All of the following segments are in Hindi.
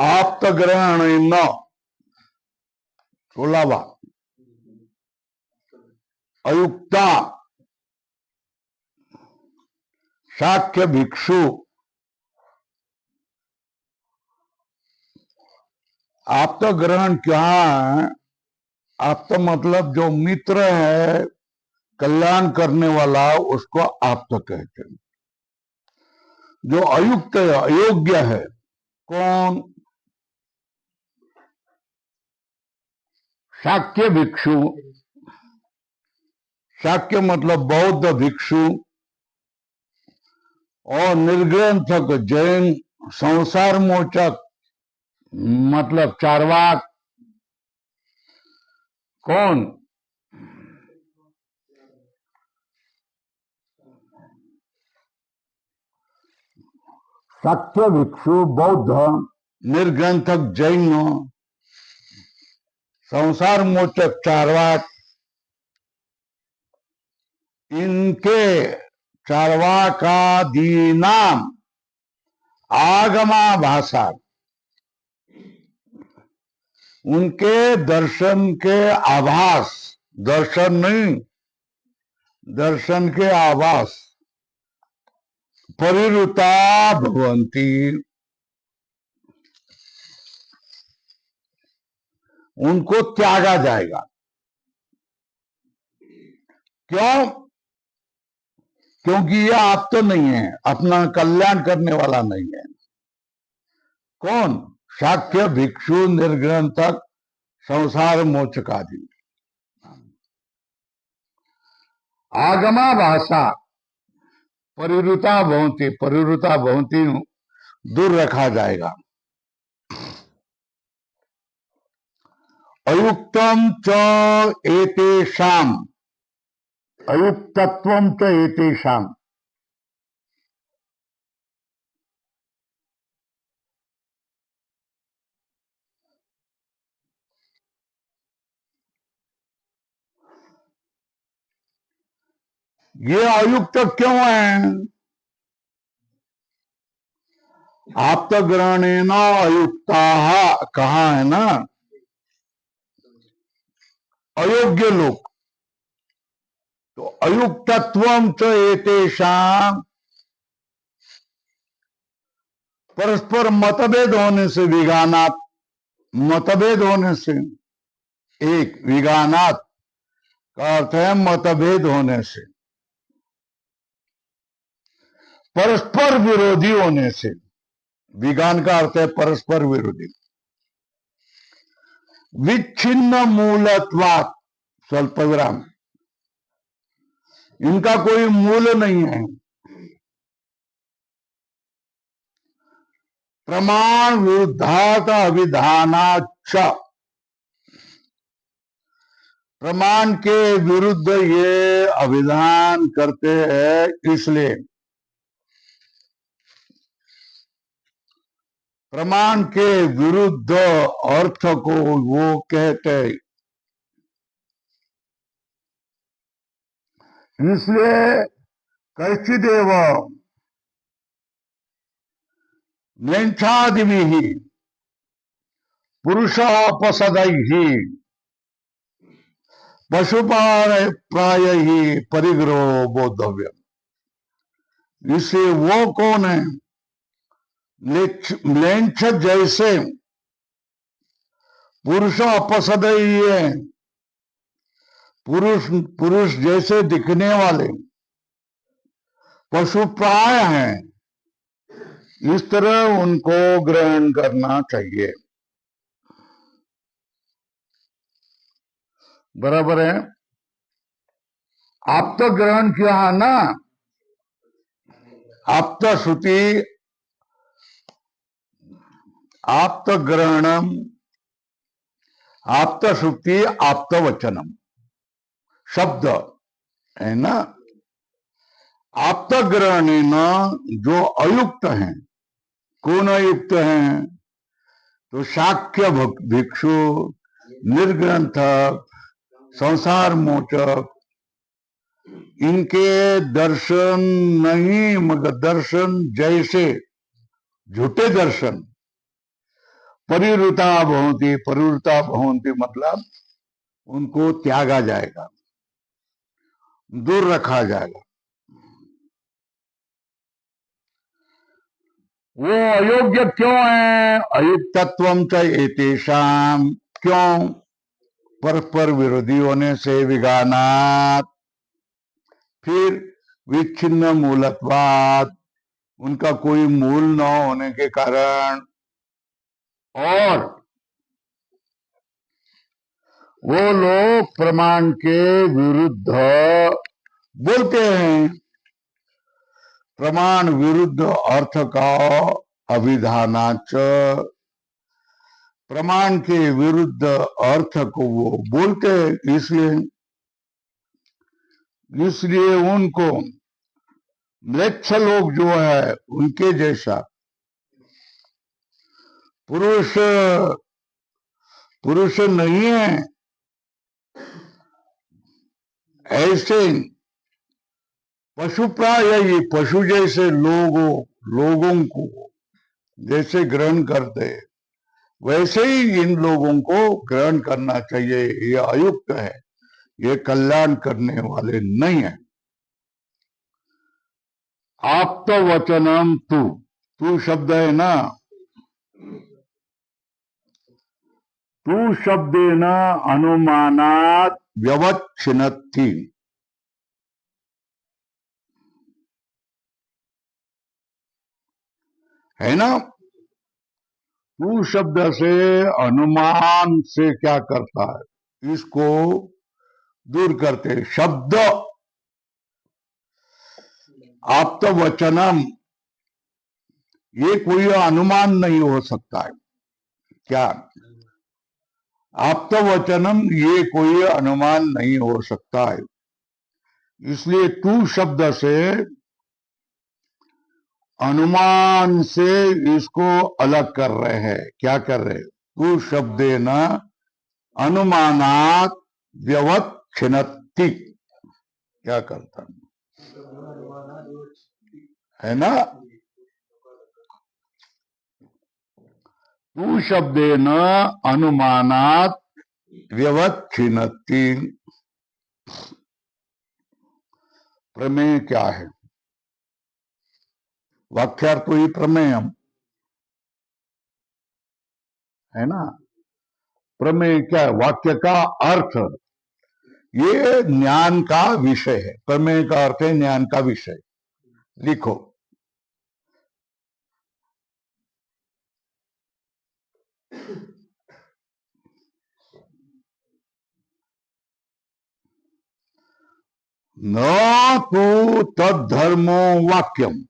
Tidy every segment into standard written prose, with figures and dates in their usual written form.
आप्तग्रहण न 16वां अयुक्ता शाक्य भिक्षु। आप्त ग्रहण क्या है? आप्त मतलब जो मित्र है, कल्याण करने वाला, उसको आप्त कहते हैं। जो अयुक्त है, अयोग्य है, कौन? शाक्य भिक्षु। शाक्य मतलब बौद्ध भिक्षु और निर्ग्रंथक जैन संसार मोचक मतलब चार्वाक। कौन? शाक्य भिक्षु, बौद्ध, निर्ग्रंथक जैन, संसार मोचक चार्वाक, इनके चार्वाकादीनाम आगमा भाषा, उनके दर्शन के आभास, दर्शन नहीं, दर्शन के आभास, परिरुता भवंती, उनको त्यागा जाएगा। क्यों? क्योंकि यह आप तो नहीं है, अपना कल्याण करने वाला नहीं है। कौन? शाक्य भिक्षु, निर्ग्रंथक, संसार मोचकादि। आगमा भाषा परिरुता भवंती, परिरुता भवंती दूर रखा जाएगा। अयुक्तम च एतेषाम, अयुक्तत्वम च एतेषाम, ये अयुक्त क्यों है? आप्तग्रहणेन अयुक्ता कहा है ना, अयोग्य लोग। तो अयुक्तत्वम च एतेषाम, परस्पर मतभेद होने से, विगानात, मतभेद होने से, एक विगानात का अर्थ है मतभेद होने से, परस्पर विरोधी होने से। विगान का अर्थ है परस्पर विरोधी। विच्छिन्न मूलत्वात्, स्वल्प विराम, इनका कोई मूल नहीं है। प्रमाण विरुद्धात अभिधानाच्च, प्रमाण के विरुद्ध ये अभिधान करते हैं, इसलिए प्रमाण के विरुद्ध अर्थ को वो कहते हैं। इसलिए कैचिदेव म्लेच्छादिभिः पुरुषापसदैः पशुप्रायैः परिग्रहो बोद्धव्य। इससे वो कौन है? म्लेच्छ जैसे पुरुष अपसदई है, पुरुष जैसे दिखने वाले पशु प्राय हैं, इस तरह उनको ग्रहण करना चाहिए। बराबर है? आप तो ग्रहण किया है ना, आप्त श्रुति, आप्त ग्रहणम, आप्त श्रुति, आप्त वचनम शब्द है ना। आप्त ग्रहणेन जो अयुक्त हैं, कौन अयुक्त हैं? तो शाक्य भिक्षु, निर्ग्रंथक, संसार मोचक, इनके दर्शन नहीं, मगर दर्शन जैसे झूठे दर्शन, परिवृता भवन्ति, परिवृता भवन्ति मतलब उनको त्यागा जाएगा, दूर रखा जाएगा। वो अयोग्य क्यों है? अयुक्तत्वम च एतेषाम, क्यों? परस्पर विरोधी होने से, विगानात, फिर विच्छिन्न मूलत्वाद, उनका कोई मूल न होने के कारण, और वो लोग प्रमाण के विरुद्ध बोलते हैं। प्रमाण विरुद्ध अर्थ का अभिधानाच, प्रमाण के विरुद्ध अर्थ को वो बोलते हैं, इसलिए उनको म्लेच्छ लोग जो है उनके जैसा पुरुष पुरुष नहीं है, ऐसे पशु प्राय, ये पशु जैसे लोगों को जैसे ग्रहण करते, वैसे ही इन लोगों को ग्रहण करना चाहिए। ये अयुक्त है, ये कल्याण करने वाले नहीं है। आप्तवचनम तू शब्द है ना, तू शब्देन अनुमानात व्यवच्छिन्नति, है ना। तू शब्द से अनुमान से क्या करता है, इसको दूर करते। शब्द आप्तवचनम, ये कोई अनुमान नहीं हो सकता है। क्या आप्तवचनम, ये कोई अनुमान नहीं हो सकता है। इसलिए तू शब्द से, अनुमान से इसको अलग कर रहे हैं। क्या कर रहे? तू शब्दे न अनुमानात व्यवच्छिन्नति, क्या करता है ना। तू शब्दे न अनुमानात व्यवच्छिन्नति। प्रमेय क्या है? वाक्यार्थ तो ही प्रमेयम है ना। प्रमेय क्या है? वाक्य का अर्थ, ये ज्ञान का विषय है। प्रमेय का अर्थ है ज्ञान का विषय। लिखो, न तो तद्धर्मो वाक्यम,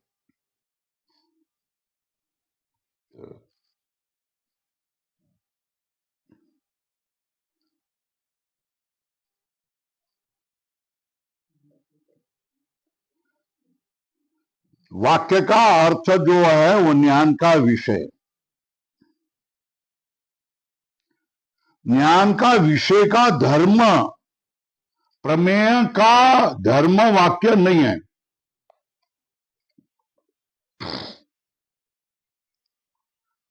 वाक्य का अर्थ जो है वो ज्ञान का विषय, ज्ञान का विषय का धर्म, प्रमेय का धर्म वाक्य नहीं है।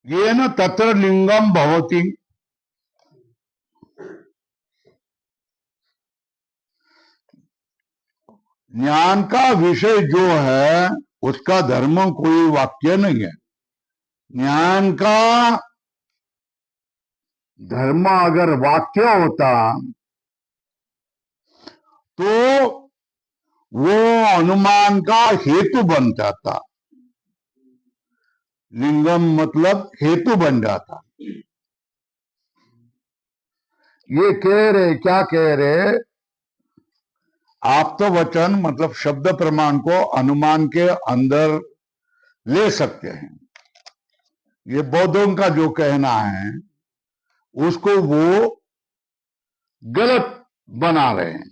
ये न तत्र लिंगम भवति, ज्ञान का विषय जो है उसका धर्म कोई वाक्य नहीं है। ज्ञान का धर्म अगर वाक्य होता तो वो अनुमान का हेतु बन जाता। लिंगम मतलब हेतु बन जाता। ये कह रहे, क्या कह रहे? आप तो वचन मतलब शब्द प्रमाण को अनुमान के अंदर ले सकते हैं। ये बौद्धों का जो कहना है उसको वो गलत बना रहे हैं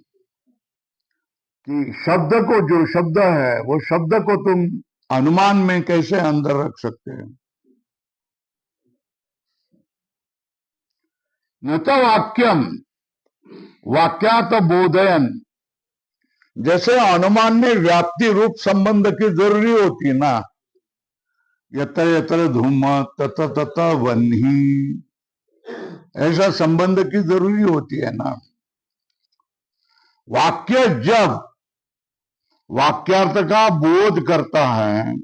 कि शब्द को, जो शब्द है वो शब्द को तुम अनुमान में कैसे अंदर रख सकते हैं। न तो वाक्यम, वाक्यात बोधयन, जैसे अनुमान में व्याप्ति रूप संबंध की जरूरी होती ना, यत्र यत्र धूम तत्र तत्र वन्ही, ऐसा संबंध की जरूरी होती है ना। वाक्य जब वाक्यार्थ का बोध करता है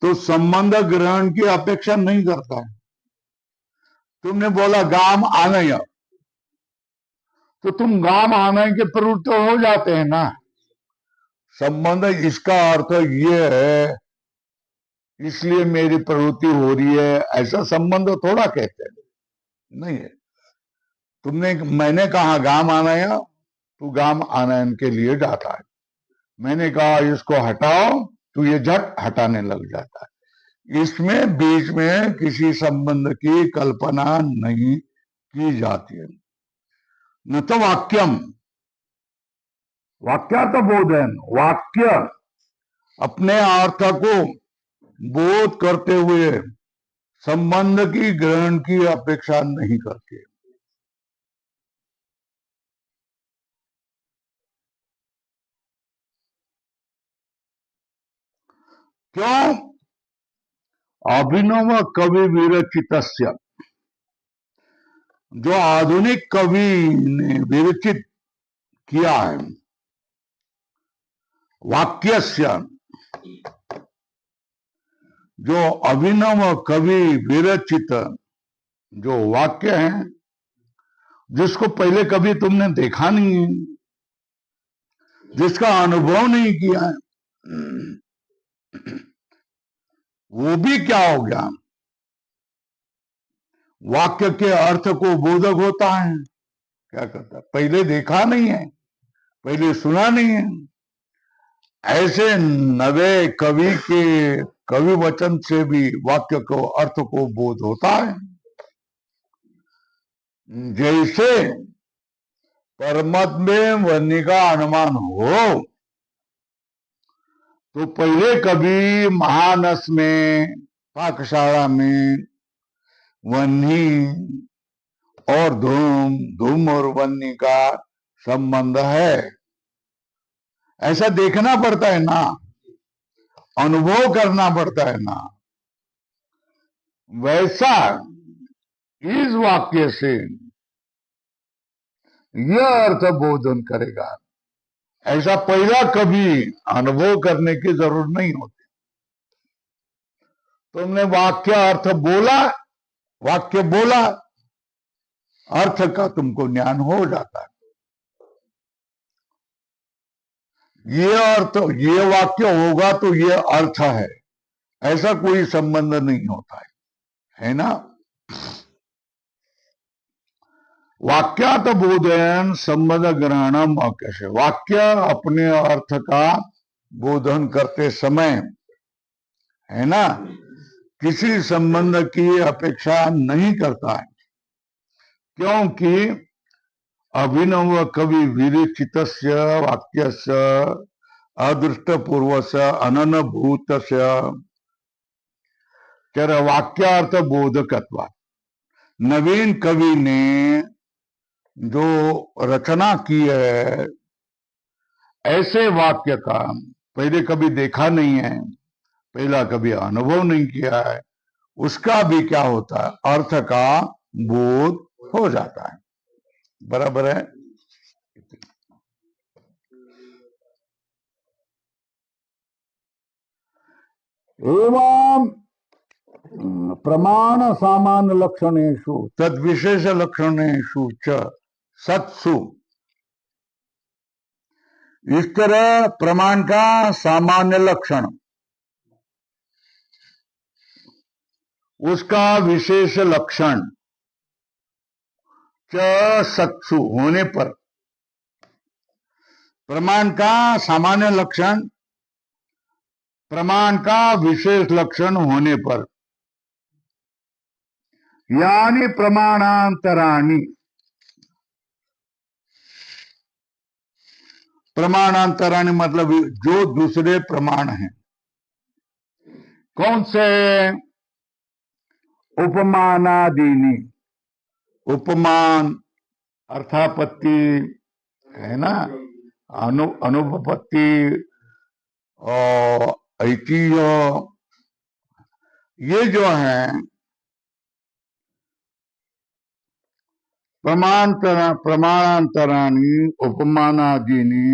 तो संबंध ग्रहण की अपेक्षा नहीं करता है। तुमने बोला गाम आनय, तो तुम गाम आनय के प्रवृत्त हो जाते हैं ना। संबंध इसका अर्थ ये है इसलिए मेरी प्रवृत्ति हो रही है, ऐसा संबंध थोड़ा कहते हैं, नहीं है। मैंने कहा गाम आनय, तू गाम आनयन के लिए जाता है। मैंने कहा इसको हटाओ, तो ये झट हटाने लग जाता है। इसमें बीच में किसी संबंध की कल्पना नहीं की जाती है। न तो वाक्यम, वाक्यार्थ बोधन, वाक्य अपने अर्थ को बोध करते हुए संबंध की ग्रहण की अपेक्षा नहीं करते। क्यों? अभिनव कवि विरचितस्य, जो आधुनिक कवि ने विरचित किया है, वाक्यस्य, जो अभिनव कवि विरचित जो वाक्य है, जिसको पहले कभी तुमने देखा नहीं है, जिसका अनुभव नहीं किया है, वो भी क्या हो गया, वाक्य के अर्थ को बोधक होता है। क्या करता है? पहले देखा नहीं है, पहले सुना नहीं है। ऐसे नवे कवि के कवि वचन से भी वाक्य को अर्थ को बोध होता है। जैसे परमात्मा में वन्य का अनुमान हो, तो पहले कभी महानस में, पाकशाला में वन्नी और धूम, धूम और वन्नी का संबंध है, ऐसा देखना पड़ता है ना, अनुभव करना पड़ता है ना। वैसा इस वाक्य से यह अर्थ बोधन करेगा, ऐसा पहला कभी अनुभव करने की जरूरत नहीं होती। तुमने वाक्य अर्थ बोला, वाक्य बोला, अर्थ का तुमको ज्ञान हो जाता है। ये अर्थ, ये वाक्य होगा तो ये अर्थ है, ऐसा कोई संबंध नहीं होता है ना। वाक्यात बोधन संबंध ग्रहणम अवश्य, वाक्य अपने अर्थ का बोधन करते समय, है ना, किसी संबंध की अपेक्षा नहीं करता है, क्योंकि अभिनव कवि विरचित वाक्य अदृष्ट पूर्व से अननुभूत वाक्यार्थ बोधकत्व, नवीन कवि ने जो रचना की है ऐसे वाक्य का पहले कभी देखा नहीं है, पहला कभी अनुभव नहीं किया है, उसका भी क्या होता है, अर्थ का बोध हो जाता है। बराबर है। एवं प्रमाण सामान्य लक्षणेषु तद विशेष लक्षणेषु च सत्सु, इस तरह प्रमाण का सामान्य लक्षण, उसका विशेष लक्षण च सत्सु होने पर, प्रमाण का सामान्य लक्षण प्रमाण का विशेष लक्षण होने पर, यानी प्रमाणांतराणी, प्रमाणांतराणी मतलब जो दूसरे प्रमाण हैं। कौन से? उपमानादीनी, उपमान, अर्थापत्ति, है ना, अनुपपत्ति और ऐतिह्य, ये जो है प्रमाणांतराणी उपमानादीनी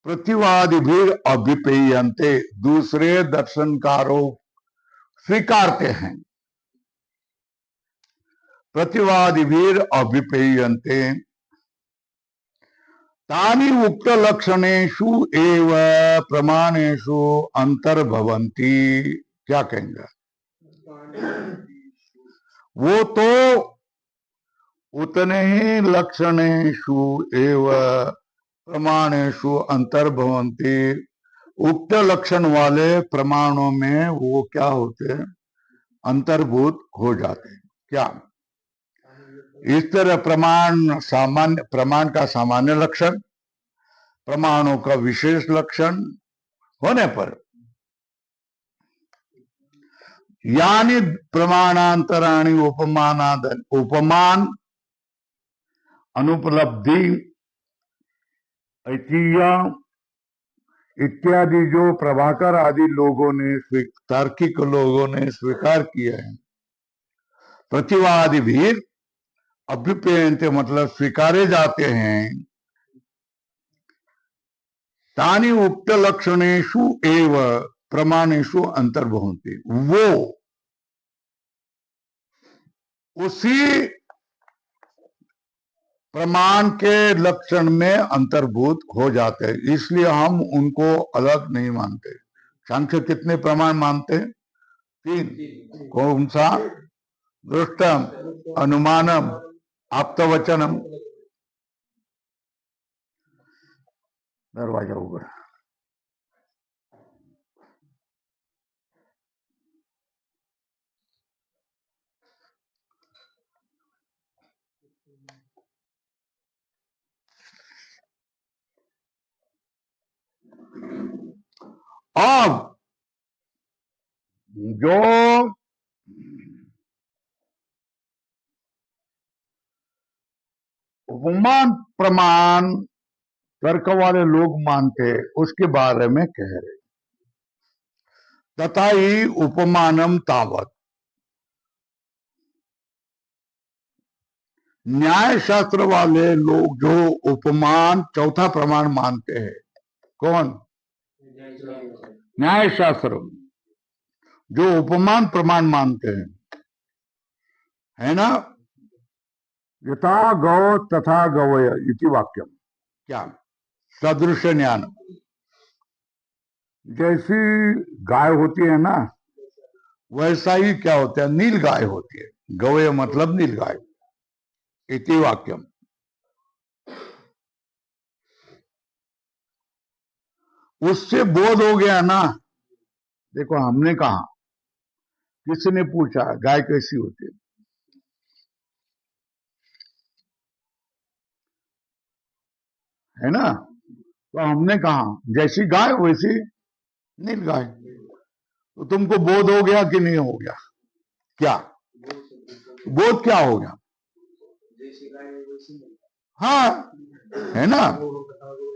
प्रतिवादिभिर अभिपेयन्ते, दूसरे दर्शनकारों स्वीकारते हैं। प्रतिवादिभिर अभिपेयन्ते तानि उक्त लक्षणेषु एव प्रमाणेषु अंतर्भवन्ति। क्या कहेंगे? वो तो उतने ही लक्षणेषु एव प्रमाणेषु अंतर्भवन्ति, उक्त लक्षण वाले प्रमाणों में वो क्या होते हैं? अंतर्भूत हो जाते हैं। क्या? इस तरह प्रमाण का सामान्य लक्षण, प्रमाणों का विशेष लक्षण होने पर यानी प्रमाणांतराणी उपमान अनुपलब्धि ऐतिह्य इत्यादि जो प्रभाकर आदि लोगों ने, तार्किक लोगों ने स्वीकार किए हैं, प्रतिवादी भी अभ्युपेयन्ते मतलब स्वीकारे जाते हैं, तानि उक्त लक्षणेषु एव प्रमाणेषु अंतर्भवन्ति, वो उसी प्रमाण के लक्षण में अंतर्भूत हो जाते हैं। इसलिए हम उनको अलग नहीं मानते। सांख्य कितने प्रमाण मानते हैं? 3। कौन सा? दृष्टम, अनुमानम, आप्तवचनम। दरवाजा ऊपर। अब जो उपमान प्रमाण तर्क वाले लोग मानते, उसके बारे में कह रहे। तथा ही उपमानम तावत, न्याय शास्त्र वाले लोग जो उपमान चौथा प्रमाण मानते हैं। कौन? न्याय शास्त्र जो उपमान प्रमाण मानते हैं, है ना? यथा गौ तथा गवय इति वाक्यम। क्या? सदृश ज्ञान। जैसी गाय होती है ना, वैसा ही क्या होता है? नील गाय होती है। गवय मतलब नील गाय इति वाक्यम। उससे बोध हो गया ना। देखो, हमने कहा, किसी ने पूछा गाय कैसी होती है ना? तो हमने कहा जैसी गाय वैसी नील गाय। तो तुमको बोध हो गया कि नहीं हो गया? क्या बोध क्या हो गया? हाँ, है ना?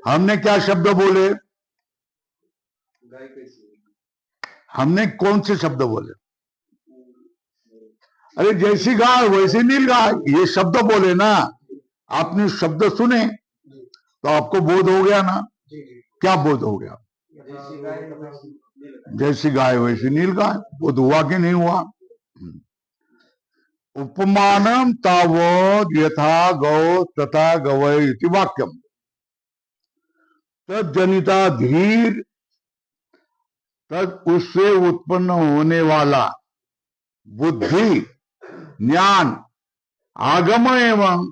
हमने क्या शब्द बोले? हमने कौन से शब्द बोले? अरे जैसी गाय वैसी नील गाय, ये शब्द बोले ना। आपने शब्द सुने तो आपको बोध हो गया ना। क्या बोध हो गया? जैसी गाय वैसी नील गाय। बोध हुआ कि नहीं हुआ? उपमानम तावद यथा गौ तथा गवय इति वाक्यम। तद जनिता धीर, तद उससे उत्पन्न होने वाला बुद्धि, ज्ञान, आगम एवं,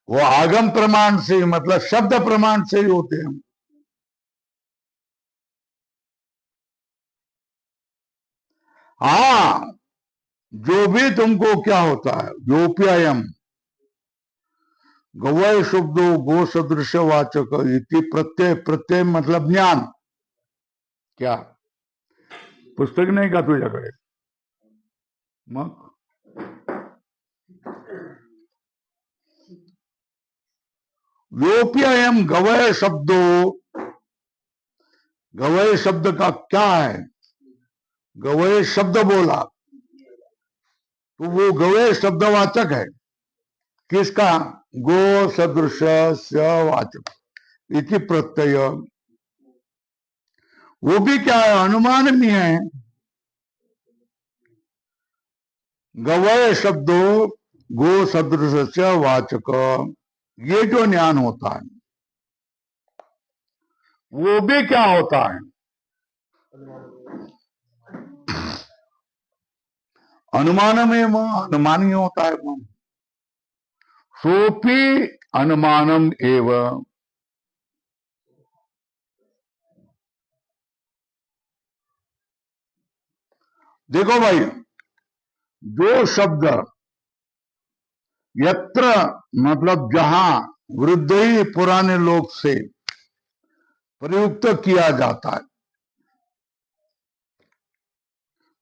वो आगम प्रमाण से मतलब शब्द प्रमाण से ही होते हैं। हाँ, जो भी तुमको क्या होता है, योप्ययम गवय शब्दो गो सदृश वाचक इति प्रत्यय, प्रत्यय मतलब ज्ञान। क्या पुस्तक नाही का तुझ्याकडे? मग योप्ययम गवय शब्दो, गवय शब्द का क्या है? गवय शब्द बोला तो वो गवय शब्दवाचक है। किसका? गो सदृश वाचक इति प्रत्यय। वो भी क्या है? अनुमान में है। गवय शब्दो गो सदृश वाचक, ये जो ज्ञान होता है वो भी क्या होता है? अनुमान में अनुमान ही होता है। सोपी अनुमानम एवं। देखो भाई, जो शब्द यत्र मतलब जहां वृद्ध ही पुराने लोग से प्रयुक्त किया जाता है,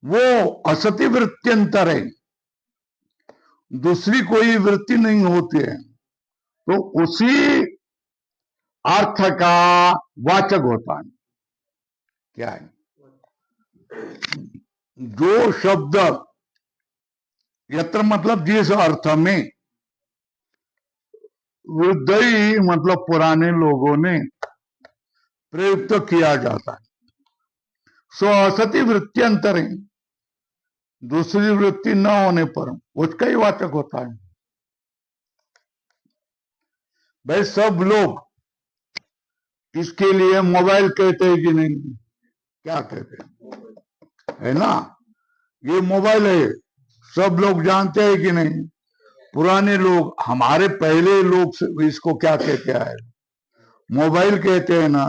वो असति वृत्त्यंतर है, दूसरी कोई वृत्ति नहीं होती है, तो उसी अर्थ का वाचक होता है। क्या है? जो शब्द यत्र मतलब जिस अर्थ में वृद्धि मतलब पुराने लोगों ने प्रयुक्त किया जाता है, सो असति वृत्त्यंतर है, दूसरी वृत्ति न होने पर उसका ही वाचक होता है। भाई सब लोग इसके लिए मोबाइल कहते हैं कि नहीं? क्या कहते हैं? है ना, ये मोबाइल है, सब लोग जानते हैं कि नहीं? पुराने लोग, हमारे पहले लोग इसको क्या कहते हैं? मोबाइल कहते हैं ना।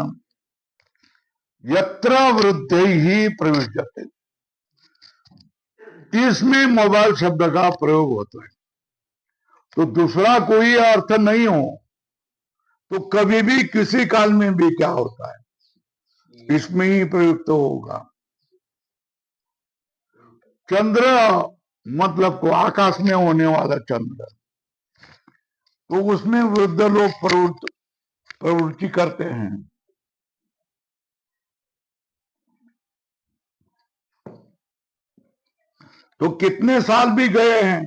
यत्र वृद्धि ही प्रविष्यते, इसमें मोबाइल शब्द का प्रयोग होता है। तो दूसरा कोई अर्थ नहीं हो तो कभी भी किसी काल में भी क्या होता है? इसमें ही प्रयुक्त होगा। चंद्र मतलब को आकाश में होने वाला चंद्र, तो उसमें वृद्ध लोग प्रवृत्ति करते हैं। तो कितने साल भी गए हैं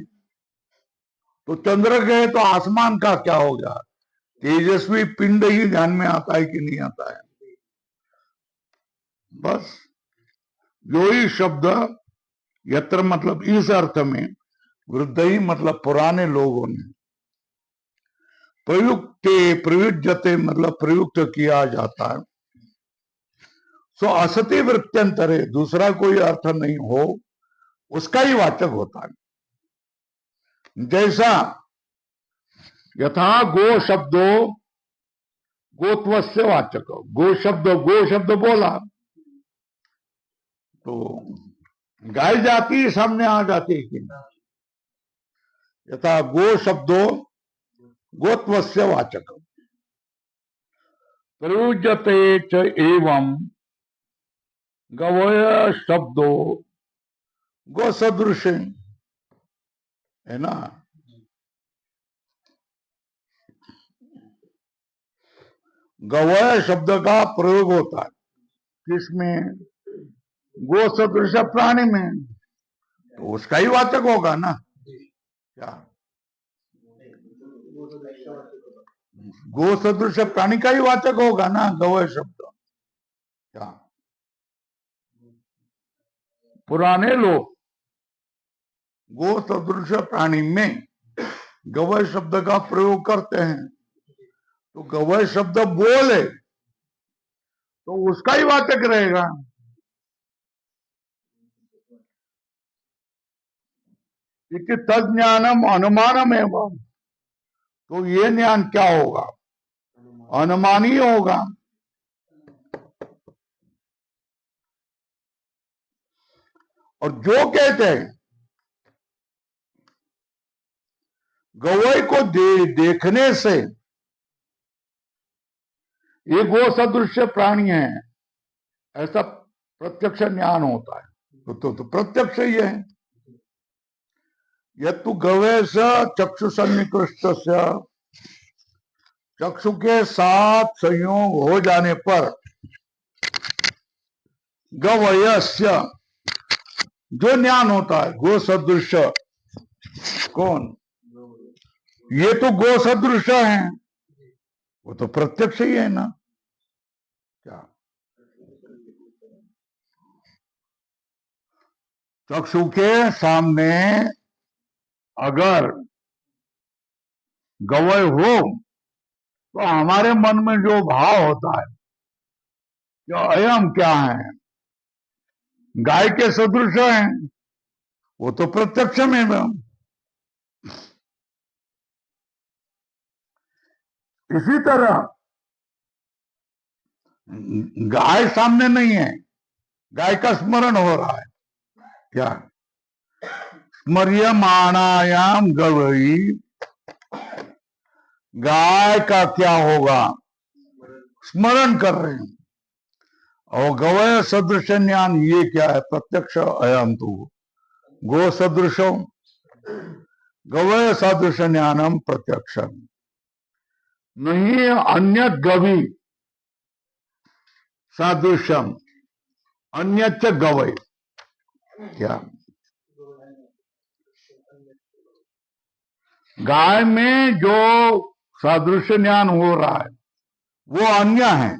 तो चंद्र गए तो आसमान का क्या होगा? तेजस्वी पिंड ही ध्यान में आता है कि नहीं आता है? बस जो ही शब्द यत्र मतलब इस अर्थ में, वृद्ध ही मतलब पुराने लोगों ने, प्रयुक्त प्रयुज्यते मतलब प्रयुक्त किया जाता है, सो असति वृत्त्यंतर है, दूसरा कोई अर्थ नहीं हो उसका ही वाचक होता है। जैसा यथा गो शब्दो गोत्वस्य वाचक, गो शब्द बोला तो गाय जाती सामने आ जाती है कि नहीं? यथा गो शब्दो गोत्वस्य वाचक प्रयुज्यते च एवं गवय शब्दो गो सदृश, है ना। गवय शब्द का प्रयोग होता है किसमें? गो सदृश प्राणी में, तो उसका ही वाचक होगा ना। क्या? गो सदृश प्राणी का ही वाचक होगा ना गवय शब्द। क्या? पुराने लोग गो सदृश प्राणी में गवय शब्द का प्रयोग करते हैं, तो गवय शब्द बोले तो उसका ही वाचक रहेगा। तज्ञानम अनुमानम एवं, तो ये ज्ञान क्या होगा? अनुमान ही होगा। और जो कहते हैं गवय को देखने से ये गो सदृश प्राणी है, ऐसा प्रत्यक्ष ज्ञान होता है, तो प्रत्यक्ष ही है। यह तो गवय से चक्षु सन्निकृष्ट, चक्षु के साथ संयोग हो जाने पर गवयस्य जो ज्ञान होता है गो सदृश, कौन? ये तो गो सदृश है, वो तो प्रत्यक्ष ही है ना। क्या चक्षु के सामने अगर गवय हो तो हमारे मन में जो भाव होता है कि अयम क्या है, गाय के सदृश है, वो तो प्रत्यक्ष में है। इसी तरह गाय सामने नहीं है, गाय का स्मरण हो रहा है। क्या? स्मर्यमाणायाम गवई, गाय का क्या होगा? स्मरण कर रहे हैं। और गवय सदृश ज्ञान ये क्या है? प्रत्यक्ष अयम तो गो सदृशो, गवय सदृश ज्ञानम प्रत्यक्ष नहीं अन्य गवी सदृशम, अन्य गवय। क्या? गाय में जो सादृश्य ज्ञान हो रहा है वो अन्य है,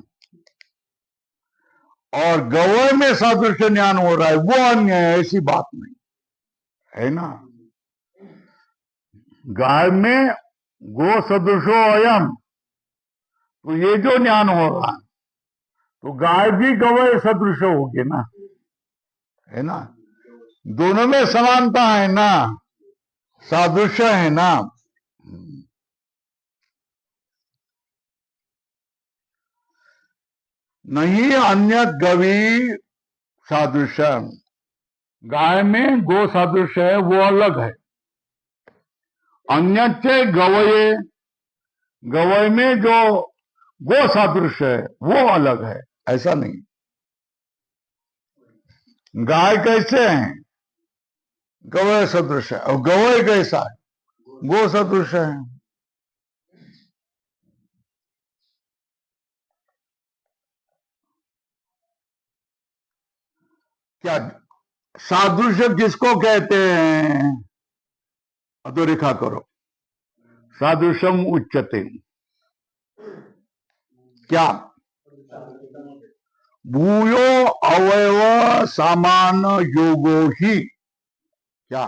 और गवय में सादृश्य ज्ञान हो रहा है वो अन्य है, ऐसी बात नहीं है ना। गाय में गो सदृशो अयम, तो ये जो ज्ञान हो रहा है तो गाय भी गवय सदृश होगी ना, है ना। दोनों में समानता है ना, सादृश्य है ना। नहीं अन्य गवी सादृश्य, गाय में गो सादृश्य है वो अलग है। अन्य गवये, गवय में जो गो सादृश्य है वो अलग है, ऐसा नहीं। गाय कैसे है? गवय सदृश है। और गवय कैसा है? गो सदृश है। क्या सादृश्य किसको कहते हैं? अधोरेखा करो। सादृश्यम उच्चते, क्या? भूयो अवयव सामान्य योगो ही, क्या?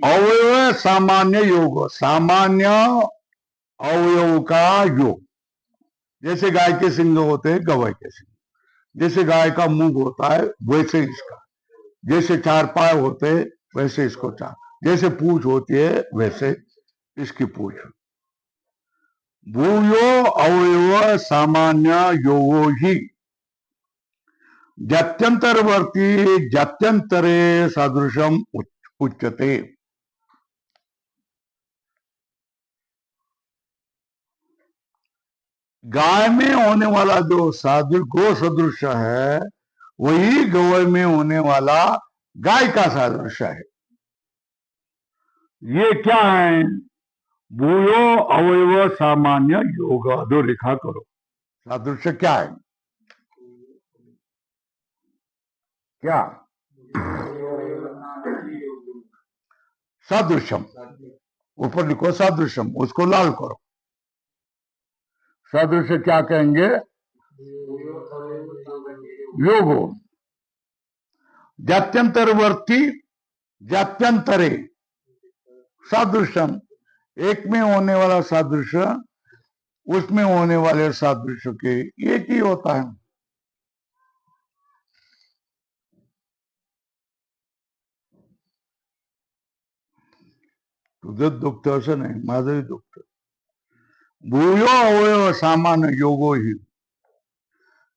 अवयव सामान्य योग, सामान्य अवयव का योग। जैसे गाय के सिंग होते हैं, गवय के सिंग। जैसे गाय का मुंह होता है वैसे इसका, जैसे चार पाय होते वैसे इसको चार, जैसे पूंछ होती है वैसे इसकी पूंछ। भूयो अवयव सामान्य योगो ही जात्यंतरवर्ती जात्यंतरे सादृशम उच्यते। गाय में होने वाला जो सादृश गो सदृश है वही गवय में होने वाला गाय का सादृश्य है। ये क्या है? भूयो अवयव सामान्य योग, दो रेखा करो। सादृश्य क्या है? क्या? सादृश्यम, ऊपर लिखो सादृश्यम, उसको लाल करो। सादृश्य क्या कहेंगे? योगो जात्यंतरवर्ती जात्यंतरे सादृश्यम, एक में होने वाला सादृश्य उसमें होने वाले सादृश्य के एक ही होता है। तुझं दुखत असं नाही, माझंही दुखत। भूयो अवयव सामान्य योगो ही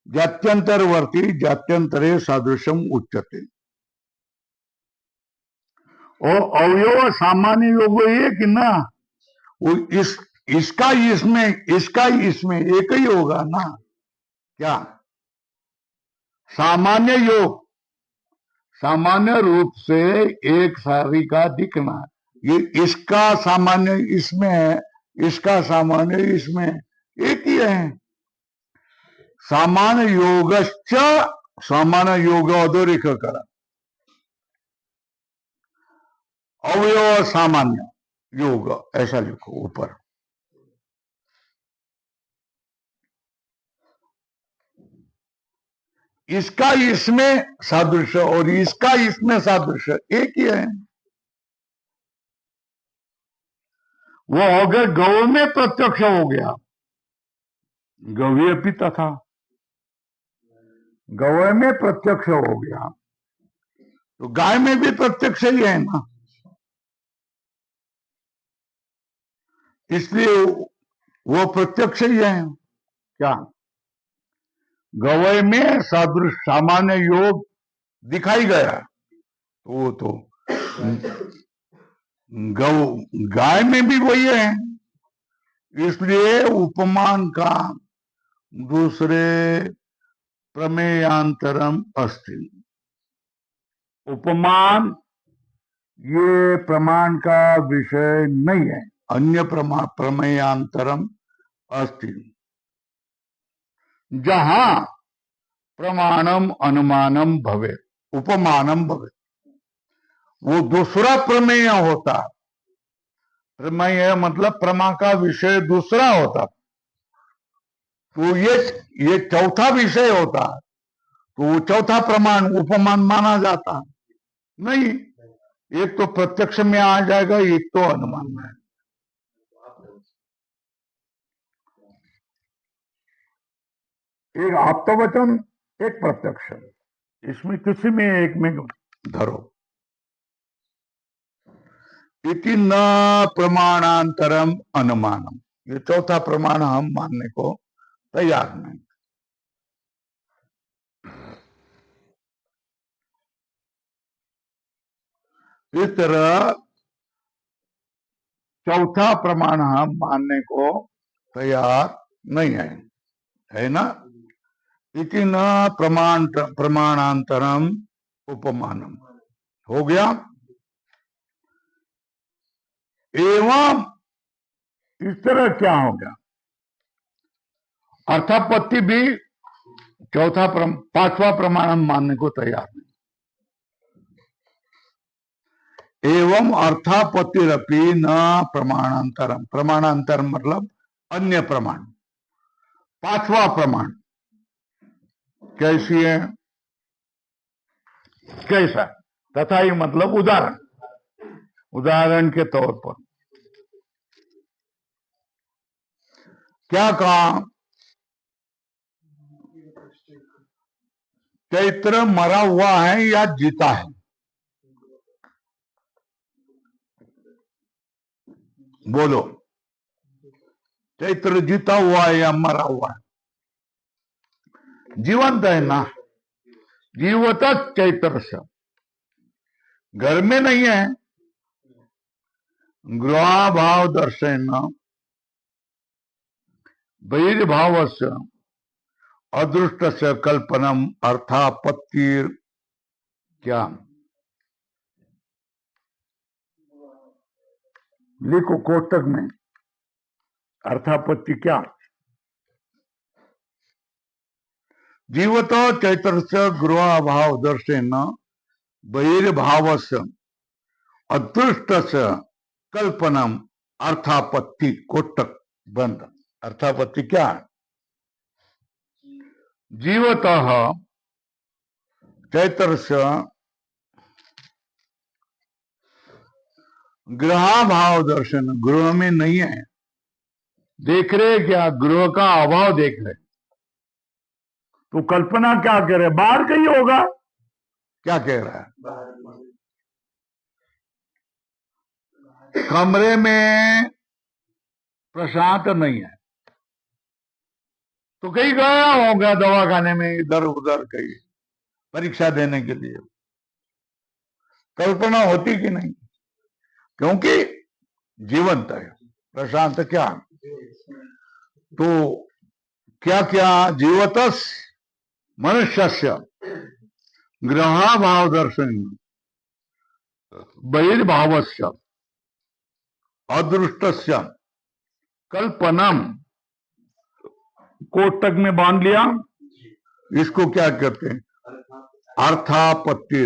जात्यंतरवर्ती जात्यंतरे सादृश्यम उच्यते। और अवयव सामान्य योग एक ना, वो इसका इसमें एक ही होगा ना। क्या? सामान्य योग, सामान्य रूप से एक सारी का दिखना, ये इसका सामान्य इसमें है, इसका सामान्य इसमें, एक ही है। सामान्य योगश्च सामान्य योग अधोरेख करा, अवयव सामान्य योग ऐसा लिखो ऊपर। इसका इसमें सादृश्य और इसका इसमें सादृश्य एक ही है। वो हो गया गौ में प्रत्यक्ष हो गया, गव्य पिता था, गौ में प्रत्यक्ष हो गया, तो गाय में भी प्रत्यक्ष ही है ना, इसलिए वो प्रत्यक्ष ही है। क्या गवय में सादृश्य सामान्य योग दिखाई गया, तो वो तो गौ गाय में भी वही है, इसलिए उपमान का दूसरे प्रमेयांतरम अस्ति। उपमान ये प्रमाण का विषय नहीं है, अन्य प्रमेयांतरम अस्ति, जहां प्रमाणम अनुमानम भवे उपमानम भवे, वो दूसरा प्रमेय होता। प्रमेय मतलब प्रमा का विषय दूसरा होता, तो ये चौथा विषय होता, तो वो चौथा प्रमाण उपमान माना जाता नहीं। एक तो प्रत्यक्ष में आ जाएगा, एक तो अनुमान में। एक आप्तवचन, एक प्रत्यक्ष, इसमें किसी में एक में धरो। इति न प्रमाणांतरम अनुमानम, ये चौथा प्रमाण हम मानने को तैयार नहीं। इस तरह चौथा प्रमाण हम मानने को तैयार नहीं है ना। इति न प्रमाणांतरम उपमानम हो गया। एवं इस तरह क्या हो गया, अर्थापत्ति भी चौथा पांचवा प्रमाण हम मानने को तैयार नहीं। एवं अर्थापत्तिरपि न प्रमाणांतरम, प्रमाणांतरम मतलब अन्य प्रमाण, पांचवा प्रमाण कैसी है, कैसा, तथा ही मतलब उदाहरण, उदाहरण के तौर पर क्या कहा, चैत्र मरा हुआ है या जीता है, बोलो, चैत्र जीता हुआ है या मरा हुआ है, जीवंत है ना, जीवत चैत्र से, घर में नहीं है, गृहाभाव दर्शन बहिर्भाव से अदृष्ट से कल्पनम अर्थापत्तिर क्या, लिखो कोष्टक में अर्थापत्ति क्या, जीवत चैत्र से गृहाभाव दर्शन बहिर्भाव से अदृष्ट से कल्पनम अर्थापत्ति, कोष्टक बंद। अर्थापत्ति क्या है, जीवतः चैत्र से गृहाभाव दर्शन, गृह में नहीं है, देख रहे क्या, गृह का अभाव देख रहे, तो कल्पना क्या कह रहे, बाहर कहीं होगा, क्या कह रहा है, कमरे में प्रशांत नहीं है, तो कहीं गया होगा दवाखाने में, इधर उधर कहीं परीक्षा देने के लिए, कल्पना होती कि नहीं, क्योंकि जीवंत है। प्रशांत क्या, तो क्या क्या, जीवतस मनुष्यस्य गृहाभाव दर्शन बहिर्भावस्य अदृष्टस्य कल्पनम, कोष्टक में बांध लिया, इसको क्या कहते हैं, अर्थापत्ति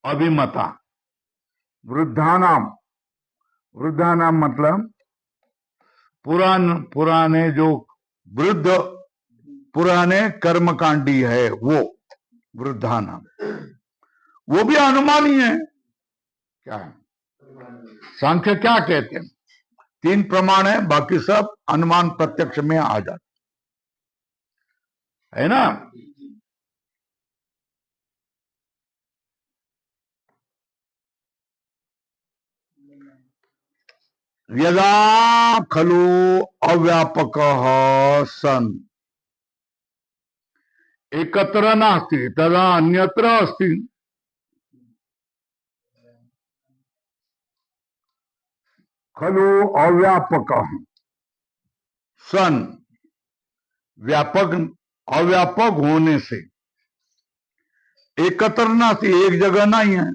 अभिमता वृद्धानाम, वृद्धानाम मतलब पुराने जो वृद्ध पुराने कर्मकांडी है वो वृद्धानाम, वो भी अनुमान ही है। क्या है? सांख्य क्या कहते हैं? 3 प्रमाण है, बाकी सब अनुमान प्रत्यक्ष में आ जाते है ना। यदा खलु अव्यापक सन एकत्र नास्ति तदा अन्यत्र अस्ति। खलु अव्यापक सन, व्यापक अव्यापक होने से, एकत्र नास्ति एक जगह नहीं है,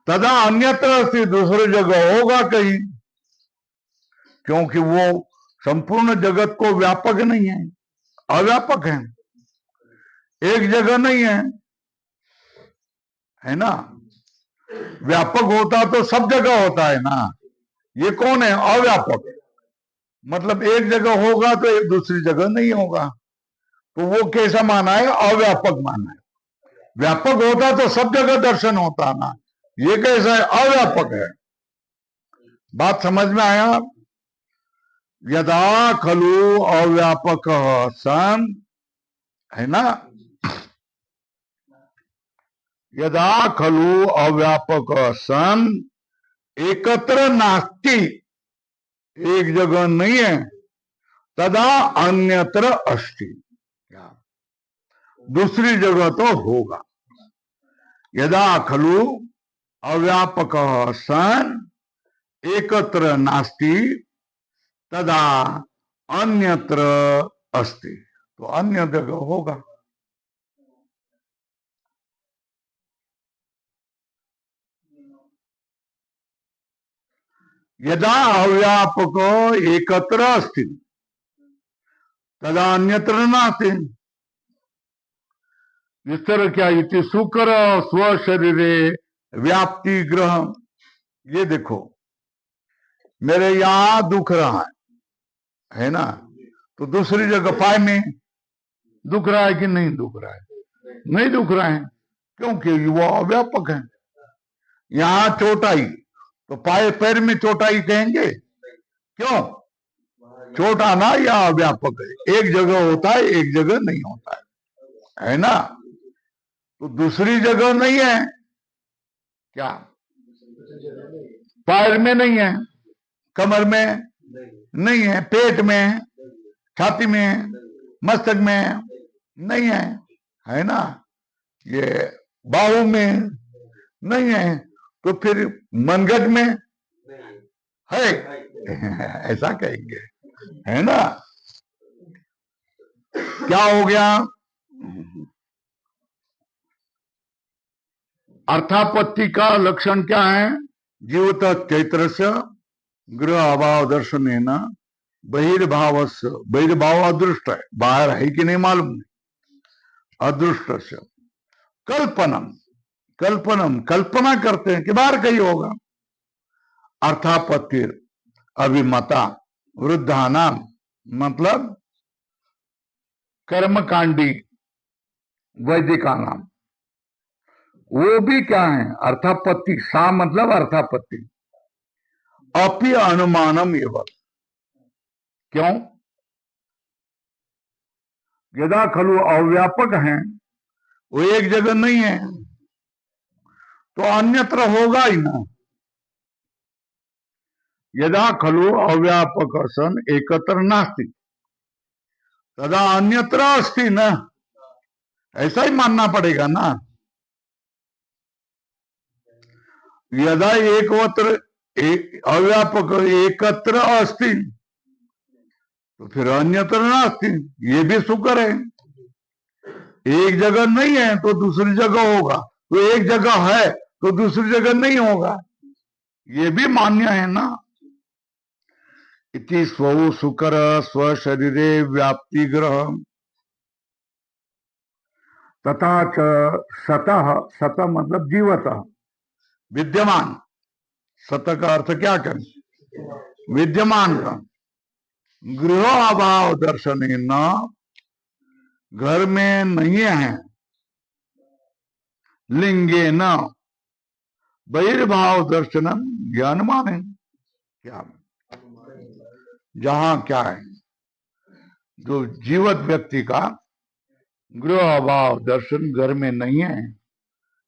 तदा अन्यत्र अस्ति दूसरी जगह होगा कहीं, क्योंकि वो संपूर्ण जगत को व्यापक नहीं है, अव्यापक है, एक जगह नहीं है ना। व्यापक होता तो सब जगह होता है ना, ये कौन है? अव्यापक, मतलब एक जगह होगा तो एक दूसरी जगह नहीं होगा, तो वो कैसा माना है? अव्यापक माना है। व्यापक होता तो सब जगह दर्शन होता ना, ये कैसा है? अव्यापक है। बात समझ में आया? यदा खलु अव्यापक सन, है ना, यदा खलु अव्यापक सन एकत्र नास्ति, एक जगह नहीं है, तदा अन्यत्र अस्ति, दूसरी जगह तो होगा। यदा खलु अव्यापक सन एकत्र नास्ति तदा अन्यत्र अस्ति, तो अन्य जगह होगा। यदा अव्यापक एकत्र अस्ति तदा अन्यत्र नास्ति। इस तरह क्या? इति शुक्र स्वशरीरे व्याप्ति ग्रह। ये देखो, मेरे यहां दुख रहा है ना, तो दूसरी जगह पाए में दुख रहा है कि नहीं दुख रहा है? नहीं दुख रहा है, क्योंकि वो अव्यापक है। यहां चोटाई, तो पाए पैर में चोटाई कहेंगे? क्यों? चोट आना या अव्यापक है, एक जगह होता है एक जगह नहीं होता है ना। तो दूसरी जगह नहीं है क्या? पैर में नहीं है, कमर में नहीं है, पेट में, छाती में, मस्तक में नहीं है ना, ये बाहु में नहीं है, तो फिर मनगढ़ में है ऐसा कहेंगे, है ना। क्या हो गया? अर्थापत्ति का लक्षण क्या है? जीवत चैत्र से गृह अभाव दर्शन है ना, बहिर्भाव, बहिर्भाव अदृष्ट है, बाहर है कि नहीं मालूम नहीं, अदृष्ट से कल्पनम, कल्पनम कल्पना करते हैं कि बाहर कहीं होगा। अर्थापत्ति अभिमता वृद्धानाम मतलब कर्मकांडी वैदिका नाम, वो भी क्या है? अर्थापत्ति। सा मतलब अर्थापत्ति, अपि अनुमानम एवं। क्यों? यदा खलु अव्यापक है, वो एक जगह नहीं है, तो अन्यत्र होगा ही ना। यदा खलु अव्यापक सन एकत्र नास्ति तदा अन्यत्र अस्ति ना, ऐसा ही मानना पड़ेगा ना। यदा एकत्र अव्यापक एकत्र अस्ति तो फिर अन्यत्र नास्ति, ये भी शुक्र है। एक जगह नहीं है तो दूसरी जगह होगा, तो एक जगह है तो दूसरी जगह नहीं होगा, ये भी मान्य है ना। इति स्वौ सुकर स्वशरीरे व्याप्ति ग्रह तथा च सतः, सतः मतलब जीवतः, विद्यमान। सतः का अर्थ क्या करें? विद्यमान का। गृह अभाव दर्शन न, घर में नहीं है, लिंगे न बहिर्भाव दर्शनम ज्ञान माने। क्या जहां क्या है, जो जीवित व्यक्ति का गृह अभाव दर्शन घर में नहीं है,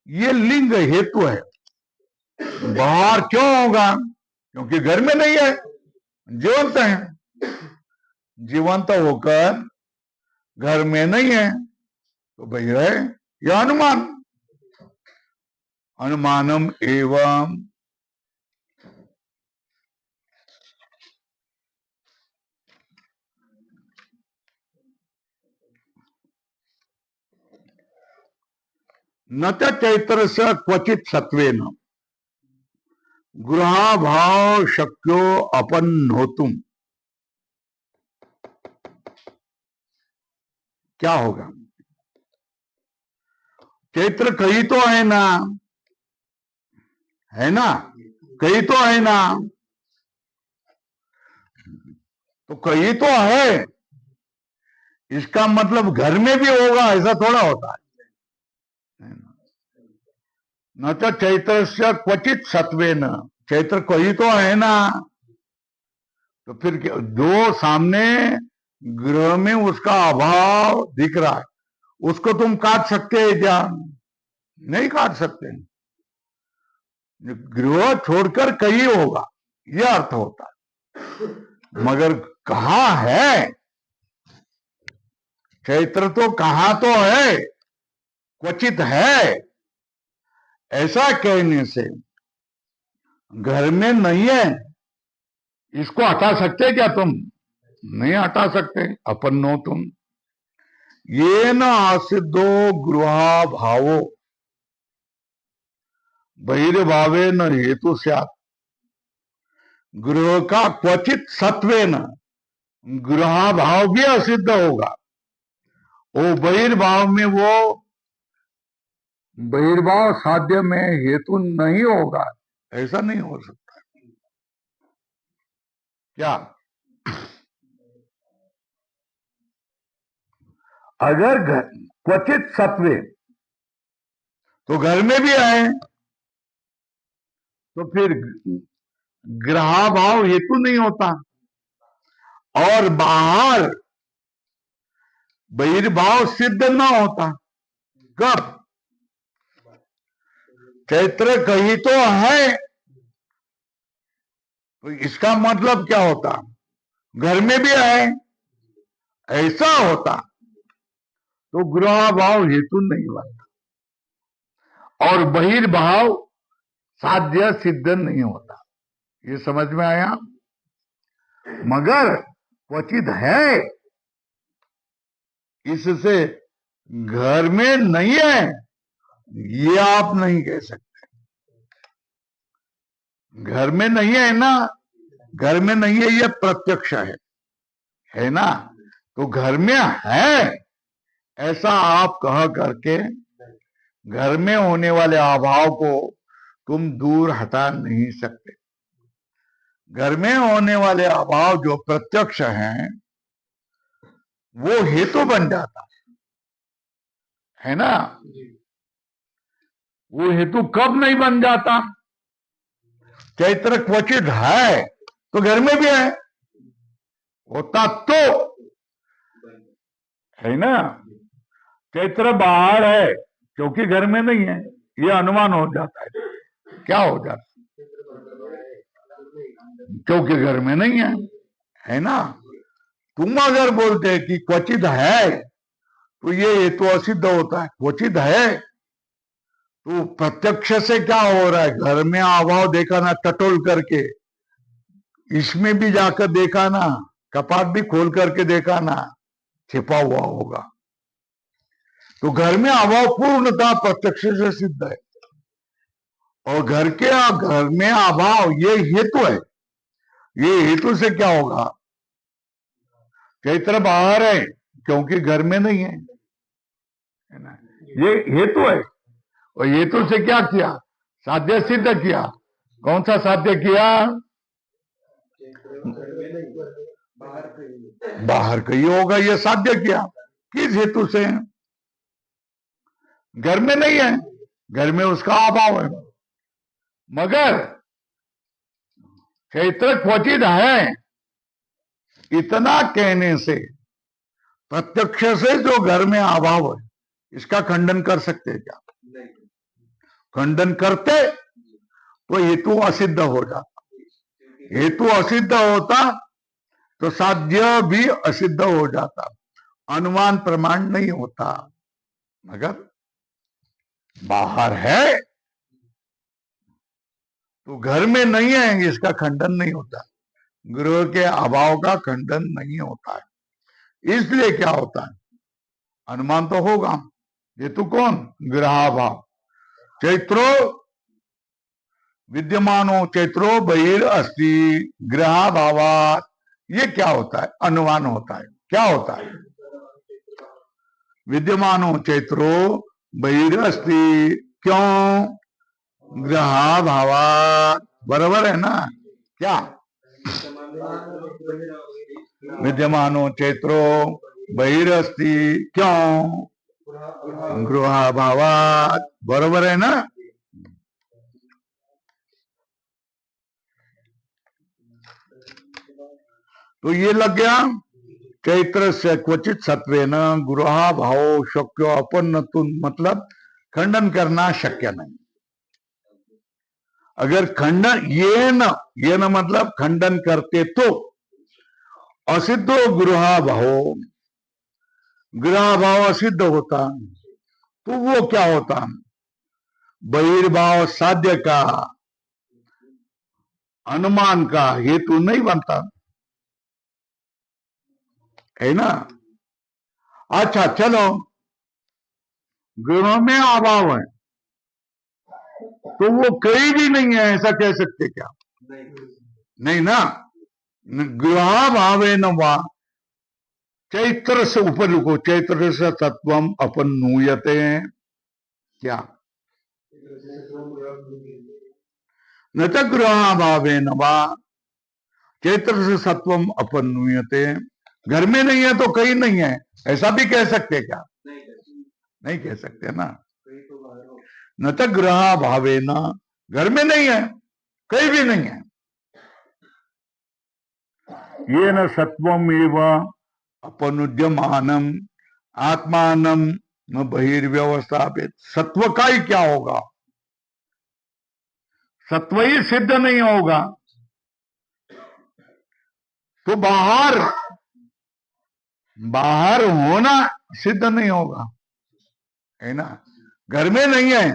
ये लिंग हेतु है। बाहर क्यों होगा? क्योंकि घर में नहीं है, जीवंत है। जीवंत होकर घर में नहीं है तो भाई है, यह अनुमान। अनुमानम एवं न चैत्र से क्वचित सत्वेन गृहाभाव शक्यो अपन्नोतुम। क्या होगा? चैत्र कहीं तो है ना, है ना, कहीं तो है ना, तो कहीं तो है, इसका मतलब घर में भी होगा ऐसा थोड़ा होता है। न तो चैत्र से क्वचित सत्वेन, चैत्र कहीं तो है ना, तो फिर जो सामने गृह में उसका अभाव दिख रहा है, उसको तुम काट सकते हैं क्या? नहीं काट सकते। गृह छोड़कर कहीं होगा, यह अर्थ होता है। मगर कहां है? चैत्र तो कहां तो है, क्वचित है, ऐसा कहने से घर में नहीं है, इसको हटा सकते क्या तुम? नहीं हटा सकते। अपन्नो तुम ये न आसिद्धो गृहा भावो बहिर्भावे न हेतु स्यात्। गृह का क्वचित सत्वे न गृहा भाव भी असिद्ध होगा। वो बहिर्भाव में, वो बहिर्भाव साध्य में हेतु नहीं होगा, ऐसा नहीं हो सकता। क्या? अगर क्वचित सत्वे तो घर में भी है, तो फिर ग्रहाभाव हेतु नहीं होता। और बाहर बहिर्भाव सिद्ध न होता। कब? चैत्र कहीं तो है, तो इसका मतलब क्या होता? घर में भी है, ऐसा होता तो गृहाभाव हेतु नहीं बनता और बहिर्भाव साध्य सिद्ध नहीं होता। ये समझ में आया? मगर क्वचित है, इससे घर में नहीं है ये आप नहीं कह सकते। घर में नहीं है ना, घर में नहीं है ये प्रत्यक्ष है ना, तो घर में है ऐसा आप कह करके घर में होने वाले अभाव को तुम दूर हटा नहीं सकते। घर में होने वाले अभाव जो प्रत्यक्ष हैं वो हेतु बन जाता है ना। वो हेतु कब नहीं बन जाता? चैत्र क्वचित है तो घर में भी है, होता तो है ना। चैत्र बाहर है क्योंकि घर में नहीं है, ये अनुमान हो जाता है। क्या हो जाता? क्योंकि घर में नहीं है ना। तुम अगर बोलते हैं कि क्वचित है तो ये हेतु असिद्ध होता है। क्वचित है तो प्रत्यक्ष से क्या हो रहा है? घर में अभाव देखा ना, टटोल करके, इसमें भी जाकर देखा ना, कपाट भी खोल करके देखा ना, छिपा हुआ होगा। तो घर में अभाव पूर्णतः प्रत्यक्ष से सिद्ध है और घर में अभाव ये हेतु है। ये हेतु से क्या होगा? चैत्र बाहर है क्योंकि घर में नहीं है ना, ये हेतु है। और हेतु से क्या किया? साध्य सिद्ध किया। कौन सा साध्य किया? बाहर कहीं होगा, ये साध्य किया। किस हेतु से? घर में नहीं है, घर में उसका अभाव है। मगर चैत्र क्वचित है, इतना कहने से प्रत्यक्ष से जो घर में अभाव है, इसका खंडन कर सकते क्या? खंडन करते तो हेतु असिद्ध हो जाता। हेतु असिद्ध होता तो साध्य भी असिद्ध हो जाता, अनुमान प्रमाण नहीं होता। मगर बाहर है तो घर में नहीं है, इसका खंडन नहीं होता। गृह के अभाव का खंडन नहीं होता है। इसलिए क्या होता है? अनुमान तो होगा। हेतु कौन? ग्रहाभाव। चैत्रो विद्यमानो चैत्रो बहिर अस्ति ग्रहाभावात्। ये क्या होता है? अनुमान होता है। क्या होता है? विद्यमानो चैत्रो बहिर अस्ति, क्यों? ग्रहाभावात्। बराबर है ना? क्या? विद्यमानो चैत्रो बहिरस्ति, क्यों? गृहाभावात्। बराबर है ना? तो ये लग गया। चैत्र से क्वचित सत्वेन गृहाभाव शक्य अपन्न, मतलब खंडन करना शक्य नहीं। अगर खंडन ये न मतलब खंडन करते तो असिद्धो गृहाभाव, गृहाभाव असिद्ध होता तो वो क्या होता? बहिर्भाव साध्य का, अनुमान का हेतु नहीं बनता है ना। अच्छा चलो, गृह में अभाव है तो वो कहीं भी नहीं है, ऐसा कह सकते क्या? नहीं ना। गृहाभाव न वा चैत्र से ऊपर लिखो, चैत्र से तत्वम अपनूयते। क्या? न च गृहाभाव न वा चैत्र से सत्वम अपनूयते। घर में नहीं है तो कहीं नहीं है, ऐसा भी कह सकते क्या? नहीं कह सकते ना। न तो गृहाभावे न, घर में नहीं है, कहीं भी नहीं है। ये न सत्वम एवं अपनुद्यमानम आत्मानम न बहिर्व्यवस्थापित। सत्व का ही क्या होगा? सत्व ही सिद्ध नहीं होगा तो बाहर होना सिद्ध नहीं होगा, है ना। घर में नहीं है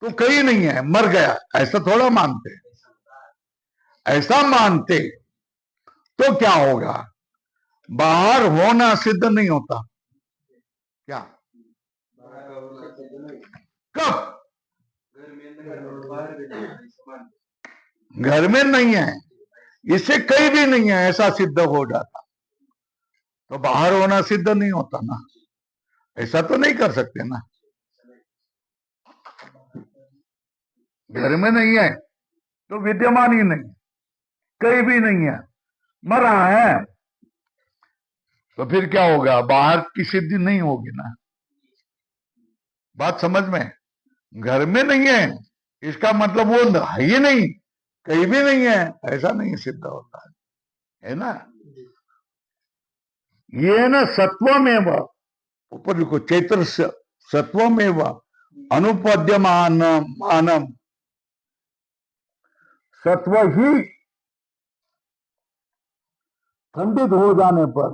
तो कहीं नहीं है, मर गया, ऐसा थोड़ा मानते। ऐसा मानते तो क्या होगा? बाहर होना सिद्ध नहीं होता। क्या? कब? घर में नहीं है, इससे कहीं भी नहीं है, ऐसा सिद्ध हो जाता तो बाहर होना सिद्ध नहीं होता ना। ऐसा तो नहीं कर सकते ना। घर में नहीं है तो विद्यमान ही नहीं, कहीं भी नहीं है, मरा है, तो फिर क्या होगा? बाहर की सिद्धि नहीं होगी ना। बात समझ में? घर में नहीं है इसका मतलब वो है ही नहीं, कहीं भी नहीं है, ऐसा नहीं सिद्ध होता है ना। ये न सत्वमेव, ऊपर लिखो, चैत्र सत्वमेव अनुपद्यमान मानम। सत्व ही खंडित हो जाने पर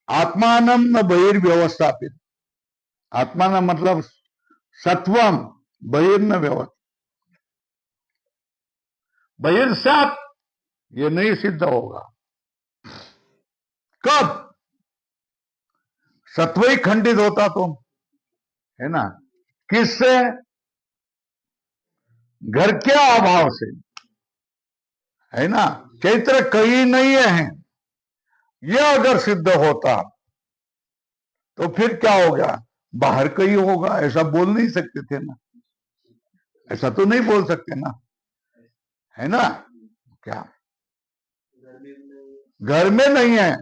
आत्मानम न बहिर्व्यवस्थापित। आत्मान मतलब सत्वम, बहिर्न व्यवस्था, बहिर्सात ये नहीं सिद्ध होगा। कब? सत्व ही खंडित होता तो, है ना। किससे? घर के अभाव से, है ना। चैत्र कहीं नहीं है, यह अगर सिद्ध होता तो फिर क्या होगा, बाहर कहीं होगा, ऐसा बोल नहीं सकते थे ना, ऐसा तो नहीं बोल सकते ना, है ना। क्या घर में नहीं है,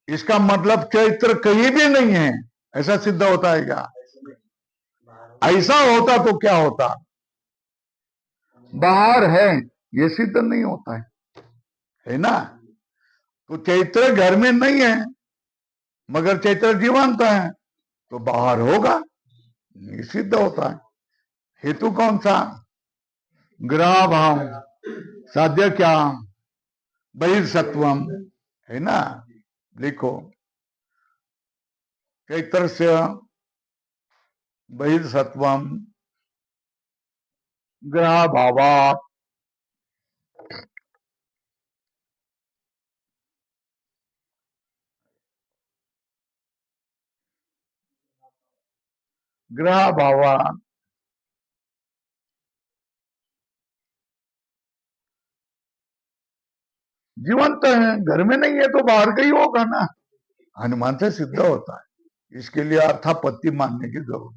इसका मतलब चैत्र कहीं भी नहीं है, ऐसा सिद्ध होता है क्या? ऐसा होता तो क्या होता, बाहर है, ये सिद्ध नहीं होता है ना। तो चैत्र घर में नहीं है, मगर चैत्र जीवंत है, तो बाहर होगा, ये सिद्ध होता है। हेतु कौन सा? ग्रह भाव, साध्य क्या? बहिर्सत्वम, है ना। लिखो, चैत्र से बहिर्सत्वम ग्रह भावा, ग्रह भावा जीवंत है, घर में नहीं है तो बाहर का ही होगा ना, अनुमान से सिद्ध होता है। इसके लिए अर्थापत्ति मानने की जरूरत